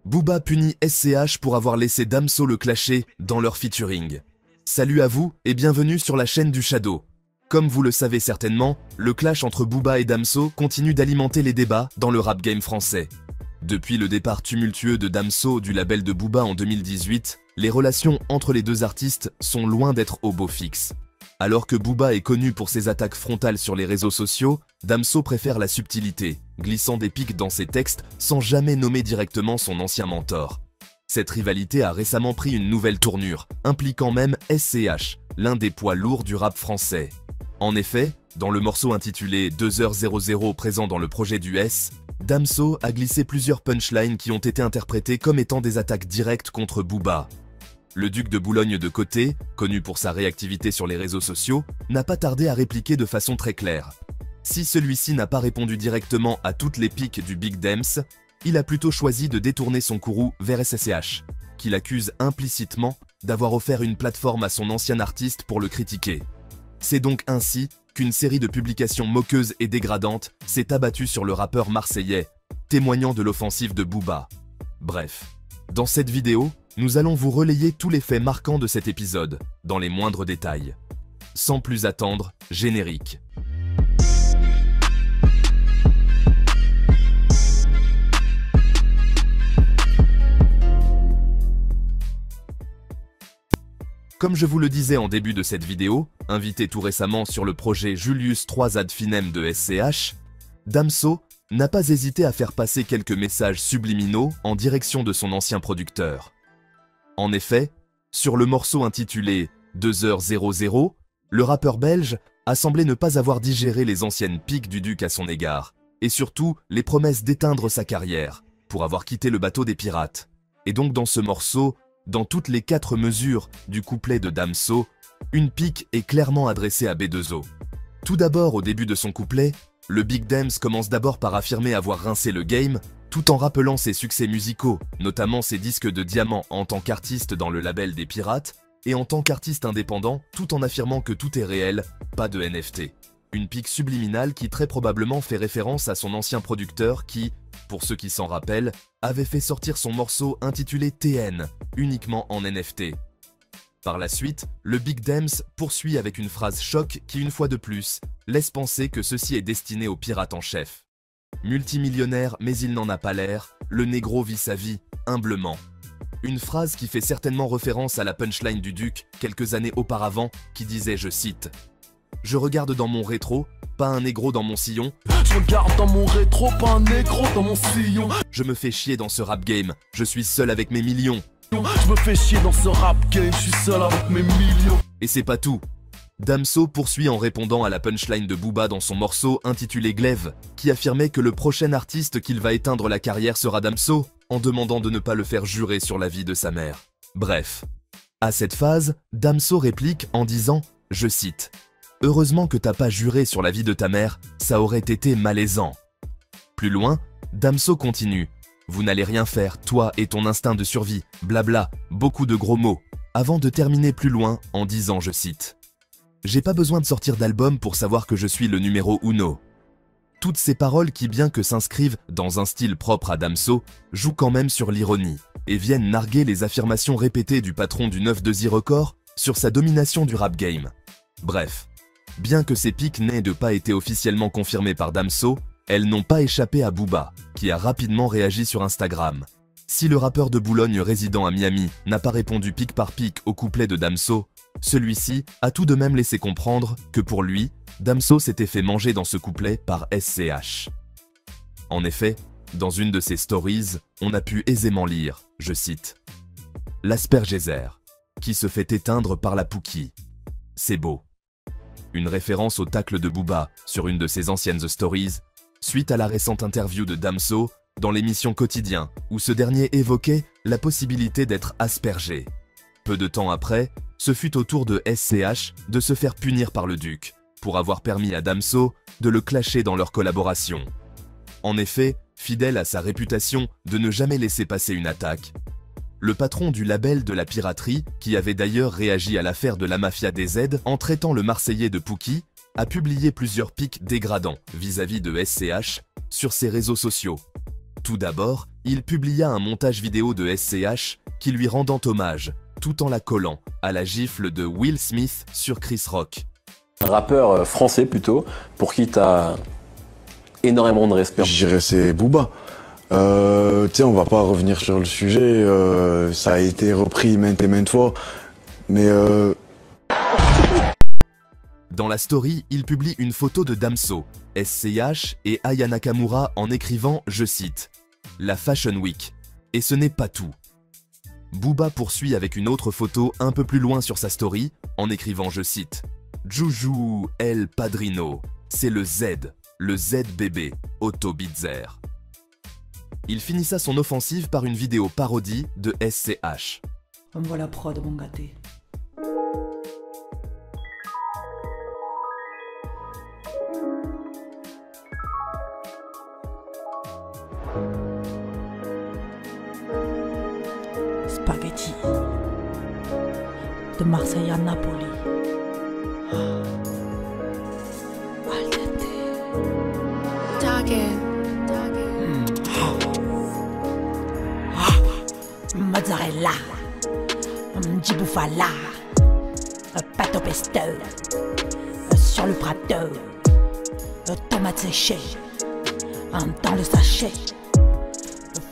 Booba punit SCH pour avoir laissé Damso le clasher dans leur featuring. Salut à vous et bienvenue sur la chaîne du Shadow. Comme vous le savez certainement, le clash entre Booba et Damso continue d'alimenter les débats dans le rap game français. Depuis le départ tumultueux de Damso du label de Booba en 2018, les relations entre les deux artistes sont loin d'être au beau fixe. Alors que Booba est connu pour ses attaques frontales sur les réseaux sociaux, Damso préfère la subtilité, glissant des pics dans ses textes sans jamais nommer directement son ancien mentor. Cette rivalité a récemment pris une nouvelle tournure, impliquant même SCH, l'un des poids lourds du rap français. En effet, dans le morceau intitulé 2h00 présent dans le projet du S, Damso a glissé plusieurs punchlines qui ont été interprétées comme étant des attaques directes contre Booba. Le duc de Boulogne de côté, connu pour sa réactivité sur les réseaux sociaux, n'a pas tardé à répliquer de façon très claire. Si celui-ci n'a pas répondu directement à toutes les piques du Big Dems, il a plutôt choisi de détourner son courroux vers SCH, qu'il accuse implicitement d'avoir offert une plateforme à son ancien artiste pour le critiquer. C'est donc ainsi qu'une série de publications moqueuses et dégradantes s'est abattue sur le rappeur marseillais, témoignant de l'offensive de Booba. Bref, dans cette vidéo, nous allons vous relayer tous les faits marquants de cet épisode, dans les moindres détails. Sans plus attendre, générique. Comme je vous le disais en début de cette vidéo, invité tout récemment sur le projet Julius 3 ad finem de SCH, Damso n'a pas hésité à faire passer quelques messages subliminaux en direction de son ancien producteur. En effet, sur le morceau intitulé 2h00, le rappeur belge a semblé ne pas avoir digéré les anciennes piques du duc à son égard, et surtout les promesses d'éteindre sa carrière, pour avoir quitté le bateau des pirates. Et donc dans ce morceau, dans toutes les 4 mesures du couplet de Damso, une pique est clairement adressée à B2O. Tout d'abord, au début de son couplet, le Big Dems commence d'abord par affirmer avoir rincé le game, tout en rappelant ses succès musicaux, notamment ses disques de diamant en tant qu'artiste dans le label des pirates, et en tant qu'artiste indépendant, tout en affirmant que tout est réel, pas de NFT. Une pique subliminale qui très probablement fait référence à son ancien producteur qui, pour ceux qui s'en rappellent, avait fait sortir son morceau intitulé TN, uniquement en NFT. Par la suite, le Big Dems poursuit avec une phrase choc qui, une fois de plus, laisse penser que ceci est destiné au pirate en chef. Multimillionnaire mais il n'en a pas l'air, le négro vit sa vie, humblement. Une phrase qui fait certainement référence à la punchline du duc, quelques années auparavant, qui disait, je cite, « Je regarde dans mon rétro, pas un négro dans mon sillon. Je regarde dans mon rétro, pas un négro dans mon sillon. Je me fais chier dans ce rap game, je suis seul avec mes millions. Je me fais chier dans ce rap game, je suis seul avec mes millions. » Et c'est pas tout. Damso poursuit en répondant à la punchline de Booba dans son morceau intitulé Glaive, qui affirmait que le prochain artiste qu'il va éteindre la carrière sera Damso, en demandant de ne pas le faire jurer sur la vie de sa mère. Bref. À cette phase, Damso réplique en disant, je cite, « Heureusement que t'as pas juré sur la vie de ta mère, ça aurait été malaisant. » Plus loin, Damso continue, « Vous n'allez rien faire, toi et ton instinct de survie, blabla, beaucoup de gros mots. » Avant de terminer plus loin en disant, je cite, « J'ai pas besoin de sortir d'album pour savoir que je suis le numéro uno. » Toutes ces paroles qui, bien que s'inscrivent dans un style propre à Damso, jouent quand même sur l'ironie et viennent narguer les affirmations répétées du patron du 9-2 Records sur sa domination du rap game. Bref, bien que ces piques n'aient pas été officiellement confirmées par Damso, elles n'ont pas échappé à Booba, qui a rapidement réagi sur Instagram. Si le rappeur de Boulogne résidant à Miami n'a pas répondu pique par pique au couplet de Damso, celui-ci a tout de même laissé comprendre que pour lui, Damso s'était fait manger dans ce couplet par SCH. En effet, dans une de ses stories, on a pu aisément lire, je cite, « L'Aspergéser, qui se fait éteindre par la Pookie. C'est beau. » Une référence au tacle de Booba sur une de ses anciennes stories, suite à la récente interview de Damso dans l'émission Quotidien, où ce dernier évoquait la possibilité d'être aspergé. Peu de temps après, ce fut au tour de SCH de se faire punir par le duc, pour avoir permis à Damso de le clasher dans leur collaboration. En effet, fidèle à sa réputation de ne jamais laisser passer une attaque, le patron du label de la piraterie, qui avait d'ailleurs réagi à l'affaire de la mafia des Z en traitant le Marseillais de Pookie, a publié plusieurs pics dégradants vis-à-vis de SCH sur ses réseaux sociaux. Tout d'abord, il publia un montage vidéo de SCH qui lui rendant hommage, tout en la collant à la gifle de Will Smith sur Chris Rock. Un rappeur français plutôt, pour qui tu as énormément de respect. Je dirais c'est Booba. On va pas revenir sur le sujet, ça a été repris maintes et maintes fois, mais Dans la story, il publie une photo de Damso, SCH et Aya Nakamura en écrivant, je cite, « La Fashion Week ». Et ce n'est pas tout. Booba poursuit avec une autre photo un peu plus loin sur sa story, en écrivant, je cite, « Juju El Padrino, c'est le Z bébé, Otto Bitzer ». Il finissa son offensive par une vidéo parodie de SCH. Me voilà prod, mon gâté. Spaghetti. De Marseille à Napoli. Al dente. Mozzarella, di bufala, pâte au pesto, sur le prato, tomate séchée, dans le sachet,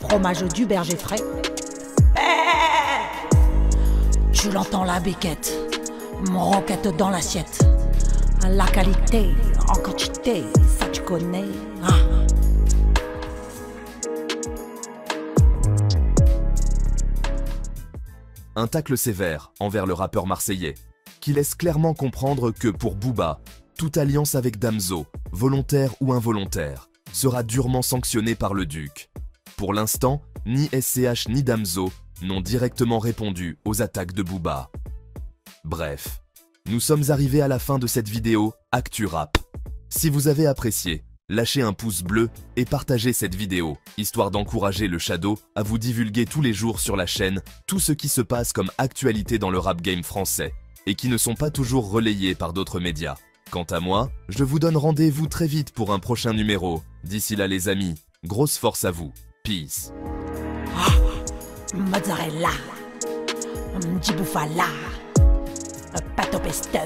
fromage du berger frais. Tu l'entends la biquette, mon roquette dans l'assiette, la qualité en quantité, ça tu connais. Un tacle sévère envers le rappeur marseillais, qui laisse clairement comprendre que pour Booba, toute alliance avec Damso, volontaire ou involontaire, sera durement sanctionnée par le Duc. Pour l'instant, ni SCH ni Damso n'ont directement répondu aux attaques de Booba. Bref, nous sommes arrivés à la fin de cette vidéo Actu Rap. Si vous avez apprécié, lâchez un pouce bleu et partagez cette vidéo, histoire d'encourager le Shadow à vous divulguer tous les jours sur la chaîne tout ce qui se passe comme actualité dans le rap game français et qui ne sont pas toujours relayés par d'autres médias. Quant à moi, je vous donne rendez-vous très vite pour un prochain numéro. D'ici là les amis, grosse force à vous. Peace. Mozzarella, di bufala, pâte au pesto,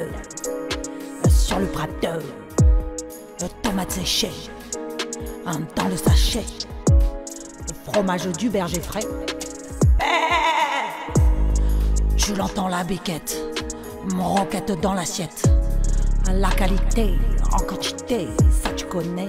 sur le prato. Tomate séchée, dans le sachet, le fromage du berger frais. Tu l'entends la biquette, mon roquette dans l'assiette, la qualité en quantité, ça tu connais.